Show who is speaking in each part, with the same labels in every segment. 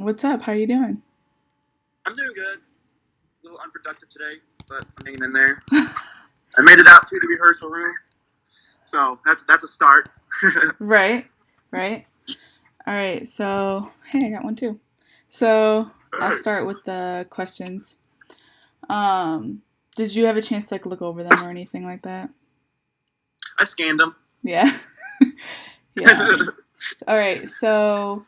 Speaker 1: What's up? How you doing?
Speaker 2: I'm doing good. A little unproductive today, but I'm hanging in there. I made it out to the rehearsal room, so that's a start.
Speaker 1: Right, right. All right. So, hey, I got one too. So, I'll start with the questions. Um, did you have a chance to look over them or anything like that?
Speaker 2: I scanned them.
Speaker 1: Yeah. Yeah. All right. So,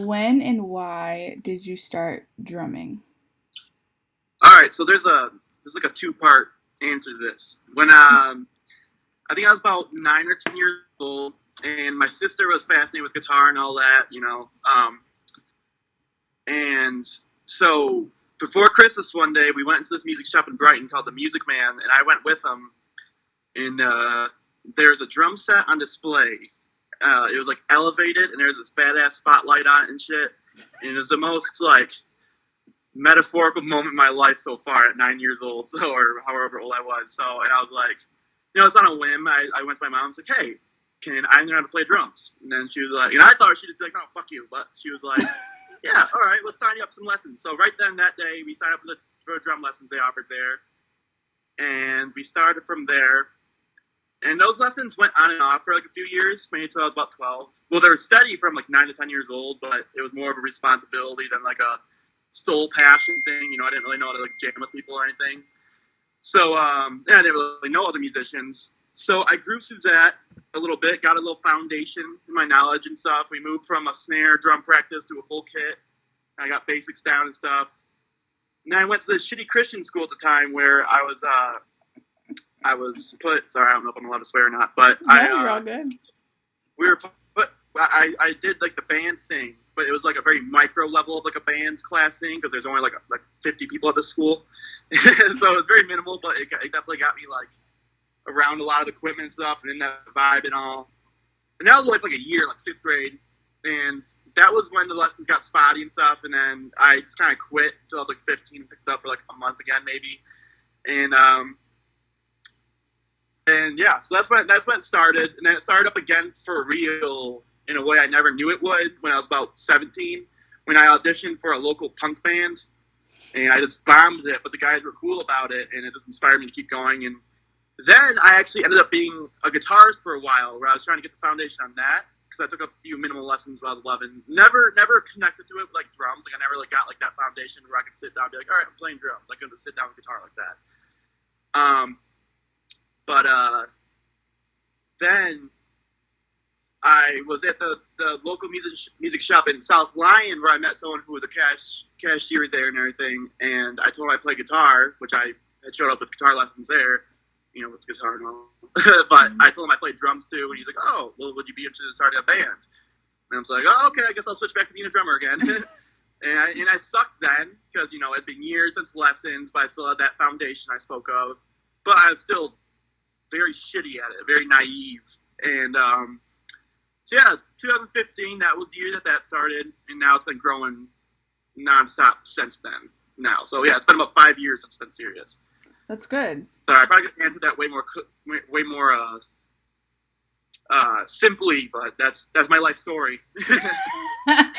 Speaker 1: when and why did you start drumming?
Speaker 2: All right, so there's like a two-part answer to this. When I think I was about 9 or 10 years old, and my sister was fascinated with guitar and all that. And so before Christmas one day, we went into this music shop in Brighton called the Music Man, and I went with him. And there's a drum set on display. It was like elevated, and there's this badass spotlight on it and shit. And it was the most metaphorical moment in my life so far at 9 years old, or however old I was. So, and I was like, it's on a whim. I went to my mom and was like, hey, I learn how to play drums? And then she was like, I thought she'd just be like, no, fuck you. But she was like, yeah, all right, let's sign you up for some lessons. So right then that day, we signed up for the drum lessons they offered there. And we started from there. And those lessons went on and off for like a few years, maybe until I was about 12. Well, they were steady from like 9 to 10 years old, but it was more of a responsibility than like a soul passion thing. I didn't really know how to like jam with people or anything. So, and I didn't really know other musicians. So I grew through that a little bit, got a little foundation in my knowledge and stuff. We moved from a snare drum practice to a full kit. I got basics down and stuff. And then I went to this shitty Christian school at the time where I was put. Sorry, I don't know if I'm allowed to swear or not, but
Speaker 1: You're all good.
Speaker 2: We were put. I did like the band thing, but it was like a very micro level of like a band class thing because there's only like 50 people at the school, so it was very minimal. But it definitely got me like around a lot of equipment and stuff, and in that vibe and all. And that was like a year, like 6th grade, and that was when the lessons got spotty and stuff. And then I just kind of quit until I was like 15 and picked it up for like a month again maybe, and yeah, so that's when it started, and then it started up again for real in a way I never knew it would when I was about 17, when I auditioned for a local punk band, and I just bombed it, but the guys were cool about it, and it just inspired me to keep going. And then I actually ended up being a guitarist for a while, where I was trying to get the foundation on that, because I took a few minimal lessons when I was 11. Never connected to it with like drums. Like I never got like that foundation where I could sit down and be like, all right, I'm playing drums. I couldn't just sit down with guitar like that. But then I was at the local music shop in South Lyon where I met someone who was a cashier there and everything. And I told him I play guitar, which I had showed up with guitar lessons there, with guitar and all. But I told him I played drums too, and he's like, "Oh, well, would you be interested in starting a band?" And I was like, "Oh, okay, I guess I'll switch back to being a drummer again." and I sucked then because it'd been years since lessons, but I still had that foundation I spoke of. But I was still very shitty at it, very naive. And so yeah, 2015, that was the year that started, and now it's been growing nonstop since then. Now, so yeah, it's been about 5 years since it's been serious.
Speaker 1: That's good.
Speaker 2: So I probably could answer that way more simply, but that's my life story.
Speaker 1: I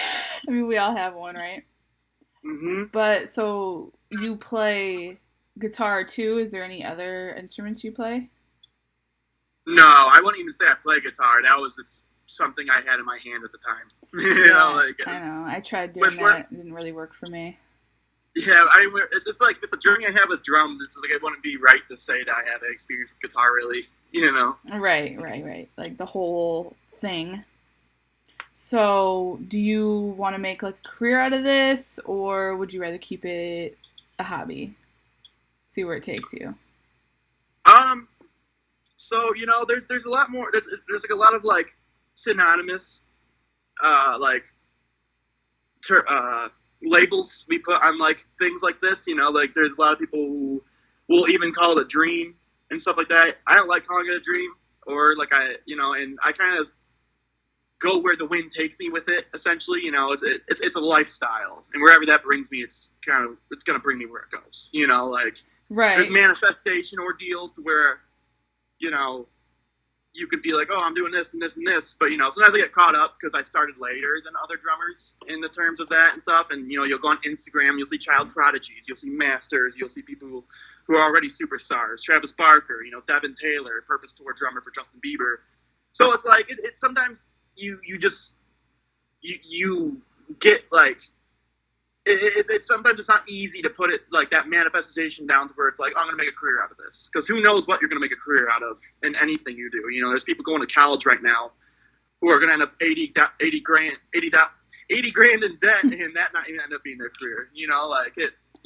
Speaker 1: mean, we all have one, right?
Speaker 2: Mm-hmm.
Speaker 1: But so you play guitar too? Is there any other instruments you play?
Speaker 2: No, I wouldn't even say I play guitar. That was just something I had in my hand at the time.
Speaker 1: I know. I tried doing that. It didn't really work for me.
Speaker 2: Yeah, I mean, it's just like the journey I have with drums. It's like it wouldn't be right to say that I have an experience with guitar, really.
Speaker 1: Right. Like the whole thing. So, do you want to make like a career out of this, or would you rather keep it a hobby? See where it takes you.
Speaker 2: So there's a lot more. There's like a lot of like synonymous, labels we put on like things like this. Like there's a lot of people who will even call it a dream and stuff like that. I don't like calling it a dream, or like and I kind of go where the wind takes me with it. Essentially, it's a lifestyle, and wherever that brings me, it's gonna bring me where it goes. Like
Speaker 1: right.
Speaker 2: There's manifestation ordeals to where you could be like, oh, I'm doing this and this and this, but sometimes I get caught up because I started later than other drummers in the terms of that and stuff. And you'll go on Instagram, you'll see child prodigies, you'll see masters, you'll see people who are already superstars. Travis Barker, Devin Taylor, Purpose Tour drummer for Justin Bieber. So it's like it sometimes you just you get like it's sometimes it's not easy to put it like that manifestation down to where it's like, oh, I'm going to make a career out of this. Because who knows what you're going to make a career out of in anything you do. There's people going to college right now who are going to end up 80 grand in debt and that not even end up being their career.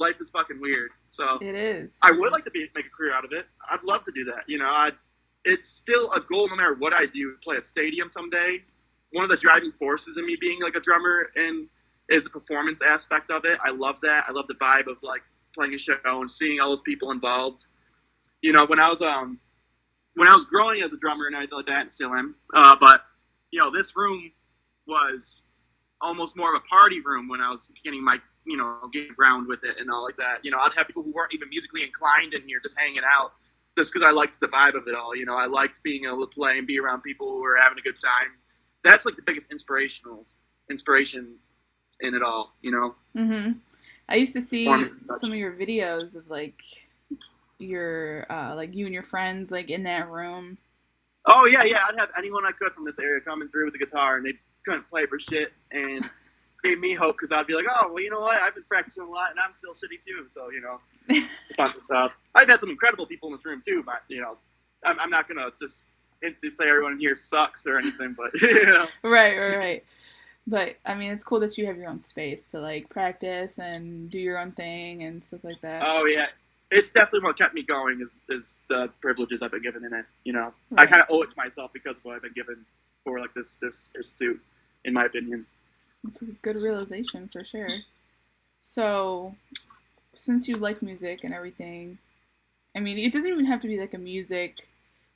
Speaker 2: Life is fucking weird. So
Speaker 1: it is.
Speaker 2: I would like to make a career out of it. I'd love to do that. It's still a goal no matter what I do, play a stadium someday. One of the driving forces in me being like a drummer is the performance aspect of it. I love that. I love the vibe of like playing a show and seeing all those people involved. When I was growing as a drummer and everything like that, and still am. But this room was almost more of a party room when I was getting my getting around with it and all like that. I'd have people who weren't even musically inclined in here just hanging out, just because I liked the vibe of it all. I liked being able to play and be around people who were having a good time. That's like the biggest inspiration in it all,
Speaker 1: Mm-hmm. I used to see some of your videos of like your like you and your friends like in that room.
Speaker 2: Oh yeah. I'd have anyone I could from this area coming through with a guitar, and they couldn't play for shit, and gave me hope because I'd be like, oh well, you know what? I've been practicing a lot, and I'm still shitty too. So it's a bunch of stuff. I've had some incredible people in this room too, but I'm not gonna just say everyone in here sucks or anything, but
Speaker 1: Right. But I mean, it's cool that you have your own space to like practice and do your own thing and stuff like that.
Speaker 2: Oh yeah, it's definitely what kept me going is the privileges I've been given in it.
Speaker 1: Right.
Speaker 2: I kind of owe it to myself because of what I've been given for like this pursuit, in my opinion.
Speaker 1: It's a good realization for sure. So, since you like music and everything, I mean, it doesn't even have to be like a music,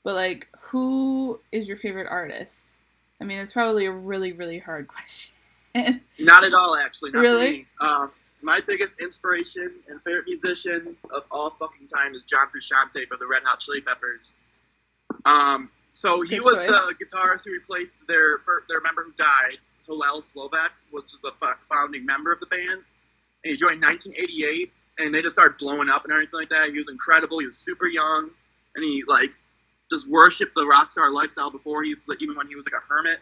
Speaker 1: but like, who is your favorite artist? I mean, it's probably a really, really hard question.
Speaker 2: Not at all, actually. Not
Speaker 1: really?
Speaker 2: For me. My biggest inspiration and favorite musician of all fucking time is John Frusciante of the Red Hot Chili Peppers. So he was the guitarist who replaced their member who died, Hillel Slovak, which was a founding member of the band. And he joined in 1988, and they just started blowing up and everything like that. He was incredible. He was super young, and he just worshipped the rock star lifestyle before even when he was like a hermit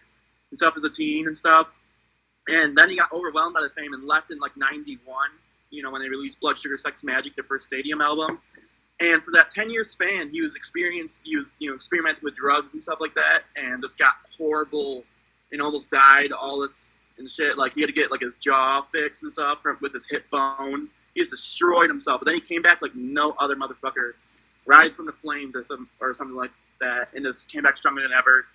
Speaker 2: and stuff as a teen and stuff. And then he got overwhelmed by the fame and left in 91, when they released Blood Sugar Sex Magic, their first stadium album. And for that 10-year span, he was experimenting with drugs and stuff like that, and just got horrible and almost died, all this and shit. Like, he had to get his jaw fixed and stuff with his hip bone. He just destroyed himself. But then he came back like no other motherfucker, rise from the flames or something like that, and just came back stronger than ever.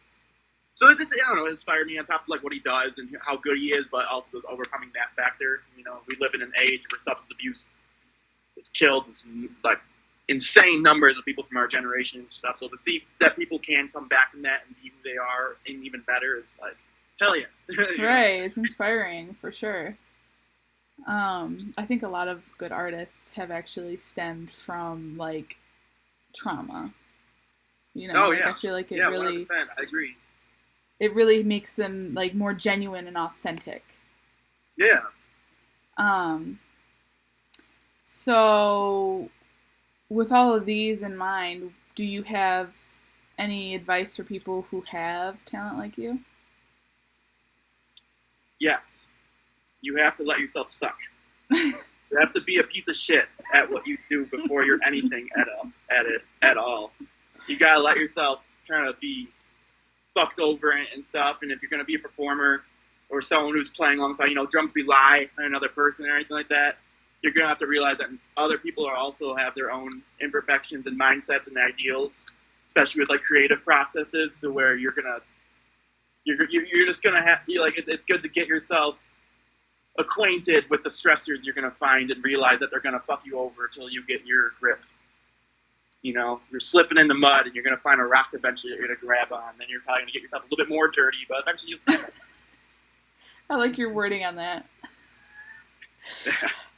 Speaker 2: So it just, I don't know, it inspired me on top of what he does and how good he is, but also overcoming that factor. We live in an age where substance abuse has killed insane numbers of people from our generation and stuff. So to see that people can come back from that and be who they are and even better, it's like, hell yeah.
Speaker 1: Right, it's inspiring for sure. I think a lot of good artists have actually stemmed from trauma. I feel like it really
Speaker 2: 100%, I agree.
Speaker 1: It really makes them more genuine and authentic.
Speaker 2: Yeah.
Speaker 1: So with all of these in mind, do you have any advice for people who have talent like you?
Speaker 2: Yes. You have to let yourself suck. You have to be a piece of shit at what you do before you're anything at it at all. You gotta let yourself kind of be fucked over it and stuff. And if you're gonna be a performer or someone who's playing alongside, drums rely on another person or anything like that, you're gonna have to realize that other people also have their own imperfections and mindsets and ideals, especially with creative processes, to where you're just gonna have it's good to get yourself acquainted with the stressors you're gonna find and realize that they're gonna fuck you over until you get your grip. You're slipping in the mud and you're gonna find a rock eventually that you're gonna grab on. Then you're probably gonna get yourself a little bit more dirty, but eventually you'll get it.
Speaker 1: I like your wording on that.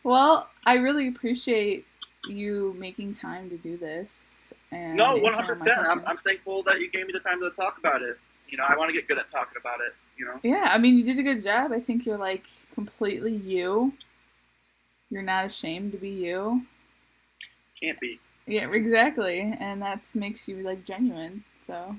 Speaker 1: Well, I really appreciate you making time to do this and
Speaker 2: No, one
Speaker 1: answering
Speaker 2: hundred
Speaker 1: all my
Speaker 2: percent. I'm
Speaker 1: questions.
Speaker 2: thankful that you gave me the time to talk about it. I want to get good at talking about it.
Speaker 1: Yeah, I mean, you did a good job. I think you're like completely you. You're not ashamed to be you.
Speaker 2: Can't be.
Speaker 1: Yeah, exactly. And that makes you like genuine. So